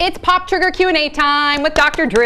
It's Pop Trigger Q&A time with Dr. Drew.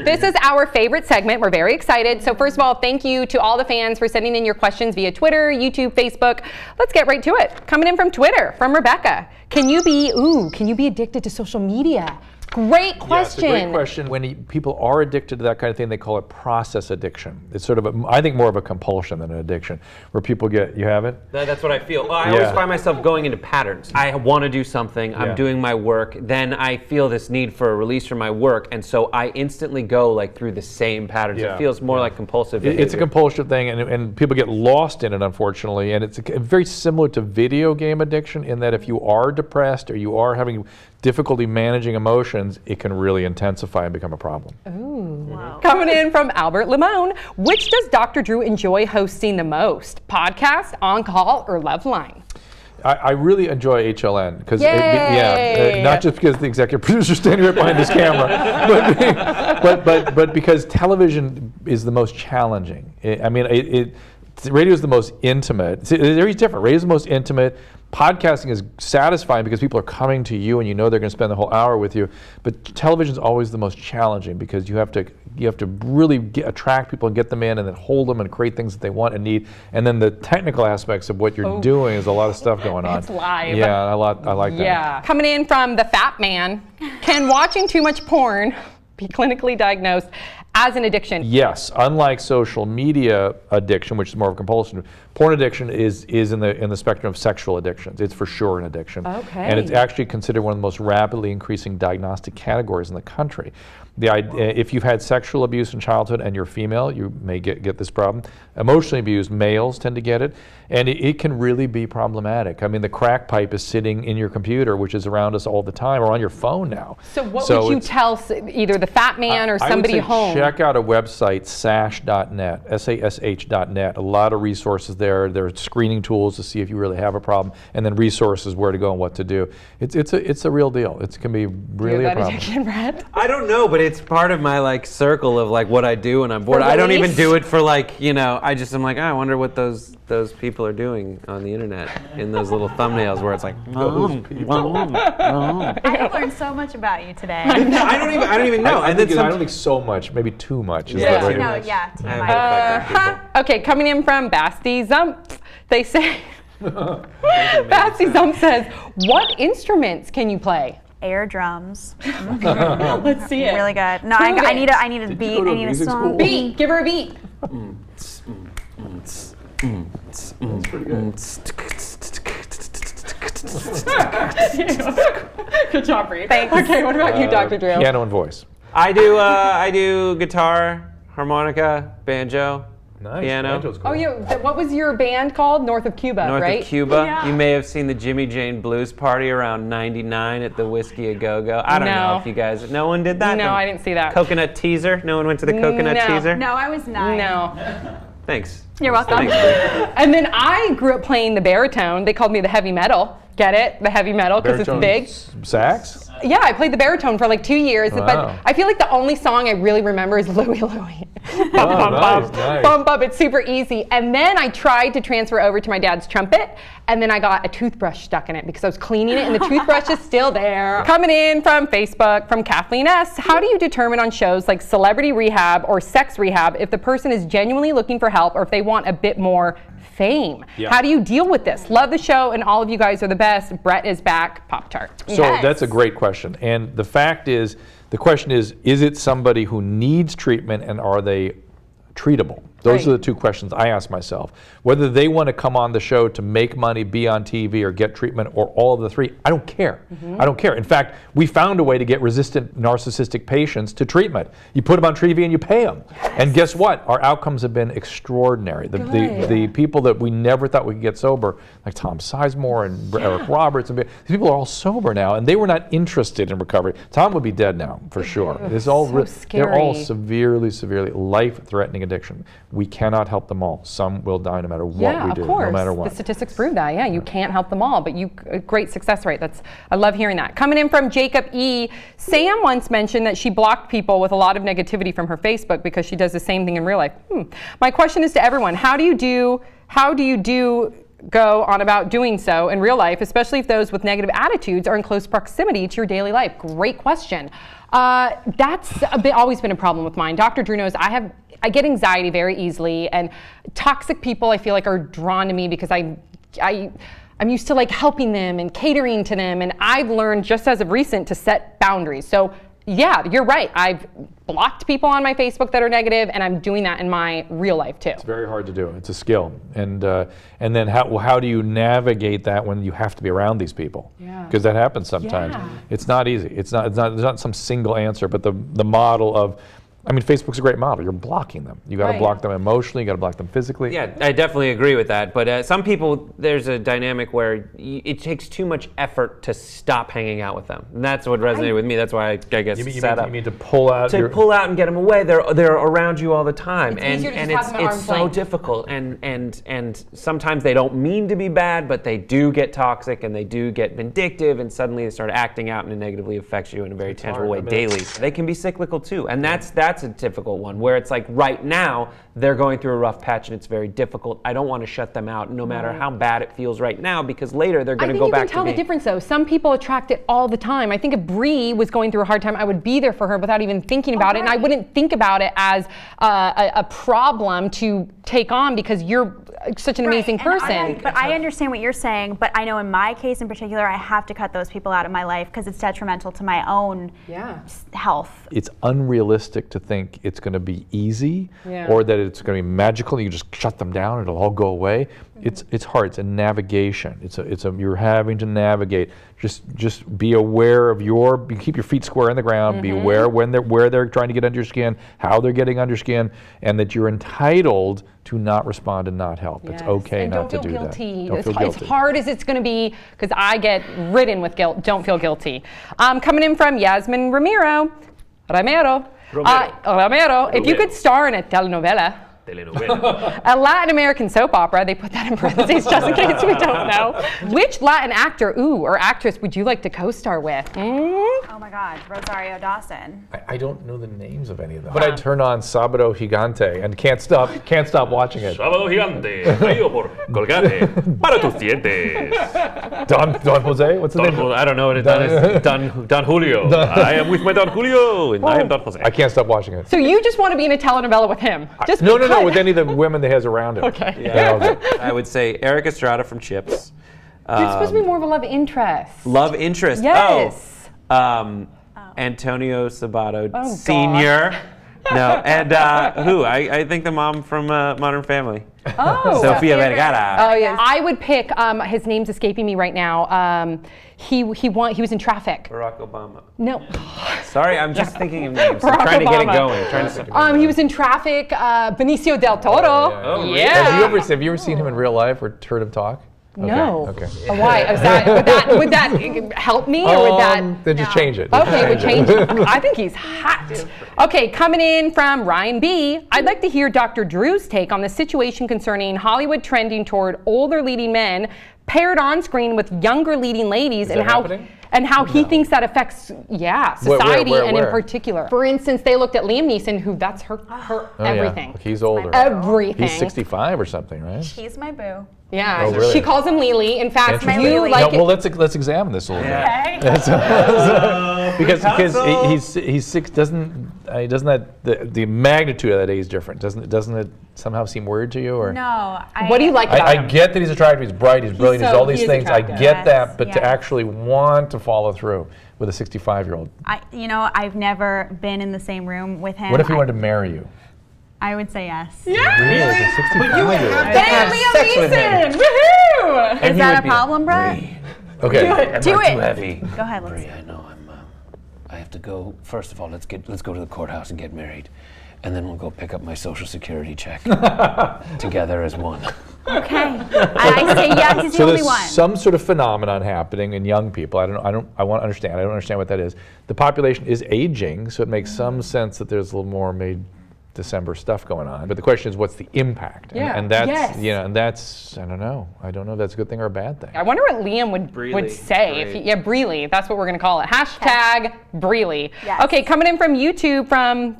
This is our favorite segment. We're very excited. So first of all, thank you to all the fans for sending in your questions via Twitter, YouTube, Facebook. Let's get right to it. Coming in from Twitter, from Rebecca. Can you be addicted to social media? Great question. Yeah, it's a great question. When people are addicted to that kind of thing, they call it process addiction. It's sort of, I think, more of a compulsion than an addiction, where people get, you have it? That's what I feel. Well, I always find myself going into patterns. I want to do something, I'm doing my work, then I feel this need for a release from my work, and so I instantly go like through the same patterns. It feels more like compulsive behavior. It's a compulsive thing, and people get lost in it, unfortunately, and it's very similar to video game addiction in that if you are depressed or you are having difficulty managing emotions, it can really intensify and become a problem. Ooh. Wow. Coming in from Albert Limon, which does Dr. Drew enjoy hosting the most? Podcast, On Call, or Love Line? I really enjoy HLN because not just because the executive producer is standing right behind this camera, but because television is the most challenging. Radio is the most intimate. They're very different. Radio is the most intimate. Podcasting is satisfying because people are coming to you and you know they're going to spend the whole hour with you. But television is always the most challenging because you have to really attract people and get them in and then hold them and create things that they want and need. And then the technical aspects of what you're doing is a lot of stuff going on. It's live. Yeah, I like that. Yeah. Coming in from the Fat Man, can watching too much porn be clinically diagnosed as an addiction? Yes, unlike social media addiction, which is more of a compulsion, porn addiction is in the spectrum of sexual addictions. It's for sure an addiction. Okay. And it's actually considered one of the most rapidly increasing diagnostic categories in the country. If you've had sexual abuse in childhood and you're female, you may get this problem. Emotionally abused males tend to get it, and it can really be problematic. I mean, the crack pipe is sitting in your computer, which is around us all the time, or on your phone now. So what would you tell either the Fat Man or somebody home? Check out a website, sash.net, sash.net. A lot of resources there. There are screening tools to see if you really have a problem, and then resources where to go and what to do. It's a real deal. It can be really a problem. Addiction, Brett? I don't know, but it's part of my circle of what I do when I'm bored. I don't even do it for I'm like, I wonder what those people are doing on the internet in those little thumbnails where it's like. I've learned so much about you today. I don't even know. I don't think so much, maybe too much. Okay, coming in from Basti Zump, they say. Basti Zump says, what instruments can you play? Air drums. Let's see it. Really good. No, I need a beat. I need a song. Beat. Give her a beat. That's pretty good. Good job, Bree. Thanks. Okay, what about you, Dr. Drew? Piano and voice. I do guitar, harmonica, banjo. Nice. Piano. Cool. Oh, yeah. What was your band called? North of Cuba, right? North of Cuba. Yeah. You may have seen the Jimmy Jane Blues Party around '99 at the Whiskey A Go Go. I don't know if you guys. No one did that. No, I didn't see that. Coconut Teaser. No one went to the Coconut Teaser. No, I was 9. No. Thanks. You're welcome. Thanks. And then I grew up playing the baritone. They called me the heavy metal. Get it? The heavy metal because it's big. Sax? Yeah, I played the baritone for 2 years, but I feel like the only song I really remember is Louie Louie. Bump, bump up, it's super easy. And then I tried to transfer over to my dad's trumpet, and then I got a toothbrush stuck in it because I was cleaning it and the toothbrush is still there. Coming in from Facebook, from Kathleen S. How do you determine on shows like Celebrity Rehab or Sex Rehab if the person is genuinely looking for help or if they want a bit more fame? Yeah. How do you deal with this? Love the show and all of you guys are the best. Brett is back, Pop-Tart. So that's a great question. And the fact is, the question is it somebody who needs treatment and are they treatable? Those are the two questions I ask myself. Whether they want to come on the show to make money, be on TV, or get treatment, or all of the three, I don't care. I don't care. In fact, we found a way to get resistant narcissistic patients to treatment. You put them on TV and you pay them. And guess what? Our outcomes have been extraordinary. The people that we never thought we could get sober, like Tom Sizemore and Eric Roberts, and these people are all sober now, and they were not interested in recovery. Tom would be dead now, for sure. It's all they're all severely life-threatening addiction. We cannot help them all. Some will die no matter what we do, no matter what. The statistics prove that. Yeah, you can't help them all, but great success rate. I love hearing that. Coming in from Jacob E. Sam once mentioned that she blocked people with a lot of negativity from her Facebook because she does the same thing in real life. My question is to everyone: How do you do go on about doing so in real life, especially if those with negative attitudes are in close proximity to your daily life? Great question. That's always been a problem with mine. Dr. Drew knows I get anxiety very easily, and toxic people I feel like are drawn to me because I'm used to like helping them and catering to them, and I've learned just as of recent to set boundaries. So yeah, you're right. I've blocked people on my Facebook that are negative, and I'm doing that in my real life too. It's very hard to do. It's a skill, and then how do you navigate that when you have to be around these people? Yeah. Because that happens sometimes. Yeah. It's not easy. It's not some single answer, but the model of, I mean, Facebook's a great model. You're blocking them. You got to block them emotionally. You got to block them physically. Yeah, I definitely agree with that. But some people, there's a dynamic where it takes too much effort to stop hanging out with them. And that's what resonated with me. That's why I guess you mean to pull out pull out and get them away. They're around you all the time, and it's so length. difficult. And sometimes they don't mean to be bad, but they do get toxic and they do get vindictive, and suddenly they start acting out, and it negatively affects you in a very tangible way daily. They can be cyclical too, and that's a difficult one where it's like right now they're going through a rough patch and it's very difficult. I don't want to shut them out no matter how bad it feels right now, because later they're going to go back to me. I think you can tell the difference though. Some people attract it all the time. I think if Bree was going through a hard time, I would be there for her without even thinking about it, and I wouldn't think about it as a problem to take on because you're such an amazing person. But I understand what you're saying, but I know in my case in particular, I have to cut those people out of my life because it's detrimental to my own health. It's unrealistic to think it's going to be easy or that it's going to be magical. You just shut them down, it'll all go away. It's hard. It's a navigation. You're having to navigate. Just be aware of keep your feet square in the ground. Be aware where they're trying to get under your skin, how they're getting under your skin, and that you're entitled to not respond and not help. It's okay not to do that. Don't feel guilty. As hard as it's going to be, because I get ridden with guilt. Don't feel guilty. Coming in from Yasmin Ramiro. If you could star in a telenovela, a Latin American soap opera, they put that in parentheses just in case we don't know, which Latin actor or actress would you like to co-star with? Oh my God, Rosario Dawson. I don't know the names of any of them. But I turn on Sábado Gigante and can't stop watching it. Sábado Gigante, traído por Colgate, para tus dientes. Don Jose? What's the name? I don't know what it is. Don Julio. I am with my Don Julio, and I am Don Jose. I can't stop watching it. So you just want to be in a telenovela with him? No, with any of the women that has around him. Okay. Yeah. I would say Eric Estrada from Chips. You're supposed to be more of a love interest. Love interest? Yes. Antonio Sabato Sr. No, and who? I think the mom from Modern Family. Oh. Sofia Vergara. Oh, yes. I would pick, his name's escaping me right now. He was in Traffic. Barack Obama. No. Sorry, I'm just thinking of names. I'm trying to get it going. He was in Traffic, Benicio del Toro. Oh, yeah. Have you ever seen him in real life or heard him talk? No. Okay. Why? Would that help me, or would that? Then just change it. Okay, we'll change it. I think he's hot. Okay, coming in from Ryan B. I'd like to hear Dr. Drew's take on the situation concerning Hollywood trending toward older leading men paired on screen with younger leading ladies, and how he thinks that affects society and in particular. For instance, they looked at Liam Neeson, that's her everything. Yeah. He's older. Everything. He's 65 or something, right? She's my boo. Yeah, oh, really? She calls him Lily. In fact, well, let's examine this a little bit. Because he's 6. Doesn't the magnitude of that age different? Doesn't it somehow seem weird to you? Or no. What do you like about him? I get that he's attractive. He's bright. He's brilliant. He's all these things. Attractive. I get that, but to actually want to follow through with a 65-year-old. I've never been in the same room with him. What if he wanted to marry you? I would say yes. Yeah. Really? It's a 65-year-old. Liam Neeson! Woohoo! Is that a problem, Brett? Okay. Do it. Too heavy. Go ahead, let's. I know I have to go. First of all, let's go to the courthouse and get married, and then we'll go pick up my Social Security check together as one. Okay. I say yes. He's the only one. So there's some sort of phenomenon happening in young people. I want to understand. I don't understand what that is. The population is aging, so it makes some sense that there's a little more December stuff going on, but the question is, what's the impact? And that's and that's I don't know if that's a good thing or a bad thing. I wonder what Liam would say. Breely, that's what we're going to call it. #Breely. Yes. Okay, coming in from YouTube from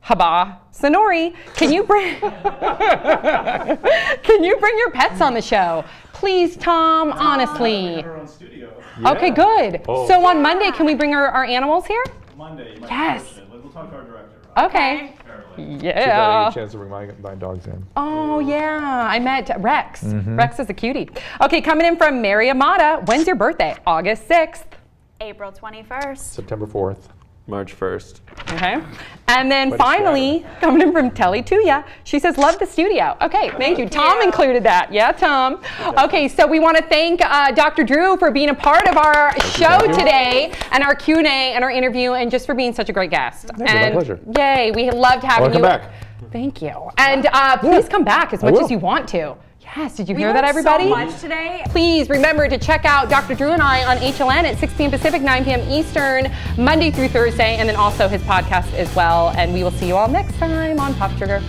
Haba Sonori, can you bring your pets on the show? Please, Tom, honestly. Her own studio. Yeah. Okay, good. Oh. So on Monday, can we bring our animals here? Monday, you might Yes. we'll talk to our director. Okay. Apparently. Yeah. A chance to bring my dogs in. Oh, yeah. I met Rex. Rex is a cutie. Okay, coming in from Mary Amata. When's your birthday? August 6th. April 21st. September 4th. March 1st. Okay. And then What a finally, coming in from Telly Tuya, she says, love the studio. Okay, thank you. Tom included that. Yeah, Tom. Okay, so we want to thank Dr. Drew for being a part of our show today and our Q&A and our interview and just for being such a great guest. Thank you, my pleasure. Yay, we loved having you. Welcome back. Thank you. And please come back as much as you want to. Yes, did you hear that, everybody? So much today. Please remember to check out Dr. Drew and I on HLN at 6 p.m. Pacific, 9 p.m. Eastern, Monday through Thursday, and then also his podcast as well. And we will see you all next time on Pop Sugar.